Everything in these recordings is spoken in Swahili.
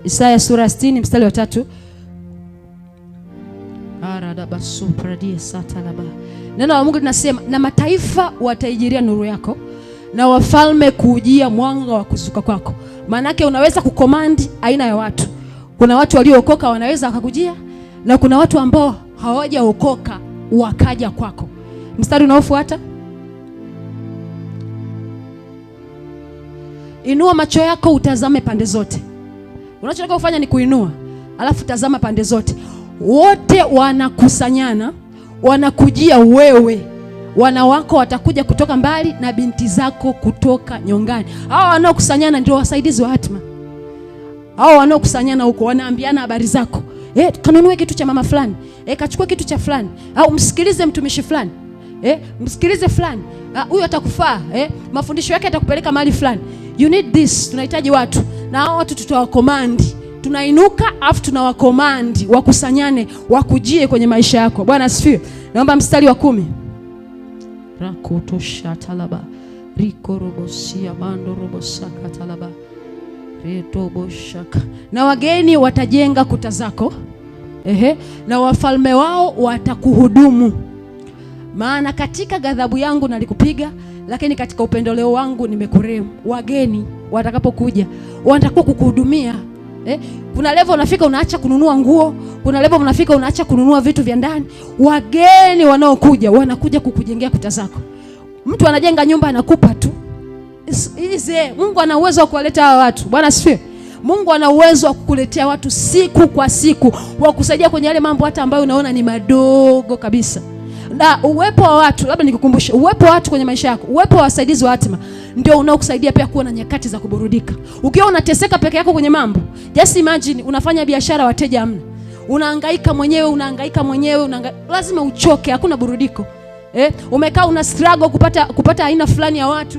Isaya sura 60 mstari wa 3. Neno la Mungu linasema, na mataifa wataijiria nuru yako, na wafalme kuujia mwanga wa kuzuka kwako. Maana yake unaweza kukomandi aina ya watu. Kuna watu waliookoka wanaweza wakakujia, na kuna watu ambao hawajaokoka wakaja kwako. Mstari unaofuata, inua macho yako utazame pande zote. Unachotaka kufanya ni kuinua, alafu tazama pande zote. Wote wanakusanyana, wanakujia wewe. Wana wako watakuja kutoka mbali na binti zako kutoka nyongani. Hao wanaokusanyana ndio wasaidizi wa hatima. Hao wanaokusanyana huko wanaambiana habari zako. Kanunue kitu cha mama fulani. Kachukua kitu cha fulani. Au msikilize mtumishi fulani. Msikilize fulani. Huyo atakufaa. Mafundisho yake yatakupeleka mahali fulani. You need this. Tunahitaji watu. Na hao watu tutawakomandi. Tunainuka afu tunawakomandi wakusanyane, wakujie kwenye maisha yako. Bwana asifiwe. Naomba mstari wa 10. Rakotosha talaba rikorobosia mando robosaka talaba retoboshaka. Na wageni watajenga kuta zako, na wafalme wao watakuhudumu. Maana katika ghadhabu yangu nalikupiga, lakini katika upendeleo wangu nimekurehemu. Wageni watakapokuja watakuwa kukuhudumia. Kuna level unafika unaacha kununua nguo, kuna level unafika unaacha kununua vitu vya ndani. Wageni wanaokuja wanakuja kukujengea kuta zako. Mtu anajenga nyumba anakupa tu. Mungu ana uwezo wa kuwaleta hawa watu. Bwana asifiwe. Mungu ana uwezo wa kukuletea watu siku kwa siku, wa kusaidia kwenye yale mambo hata ambayo unaona ni madogo kabisa. Na uwepo wa watu, labda nikukumbushe, uwepo wa watu kwenye maisha yako, uwepo wa wasaidizi wa hatima ndio unaokusaidia pia kuwa na nyakati za kuburudika. Ukiwa unateseka peke yako kwenye mambo, just imagine unafanya biashara, wateja hamna. Unahangaika mwenyewe, lazima uchoke, hakuna burudiko. Umekaa una struggle kupata aina fulani ya watu.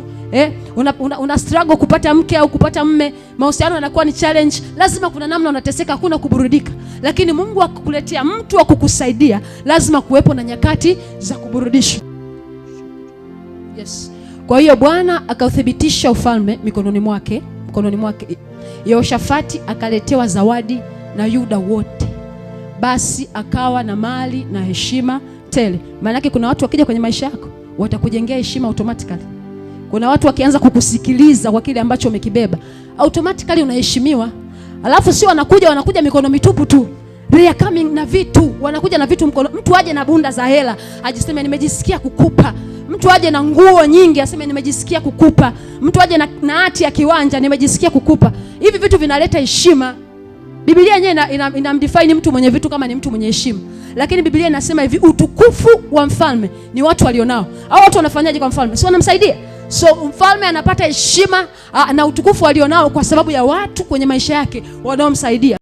Una struggle kupata mke au kupata mume, mahusiano yanakuwa ni challenge, lazima kuna namna unateseka, hakuna kuburudika. Lakini Mungu akukuletea mtu wa kukusaidia, lazima kuwepo na nyakati za kuburudisha. Yes. Kwa hiyo Bwana akauthibitisha ufalme mikononi mwake. Yehoshafati akaletewa zawadi na Yuda wote. Basi akawa na mali na heshima tele. Maana yake kuna watu wakija kwenye maisha yako watakujengea heshima automatically. Kuna watu wakianza kukusikiliza kwa kile ambacho umekibeba, automatically unaheshimiwa. Alafu sio wanakuja mikono mitupu tu. They are coming na vitu. Wanakuja na vitu mkono. Mtu aje na bunda za hela, ajiseme nimejisikia kukupa. Mtu aje na nguo nyingi, aseme nimejisikia kukupa. Mtu aje na hati ya kiwanja, nimejisikia kukupa. Hivi vitu vinaleta heshima. Biblia yenyewe inamdefine mtu mwenye vitu kama ni mtu mwenye heshima. Lakini Biblia inasema hivi, utukufu wa mfalme ni watu walionao. Hao watu wanafanyaje kwa mfalme? Si wanamsaidia? So mfalme anapata heshima na utukufu walionao kwa sababu ya watu kwenye maisha yake wanaomsaidia.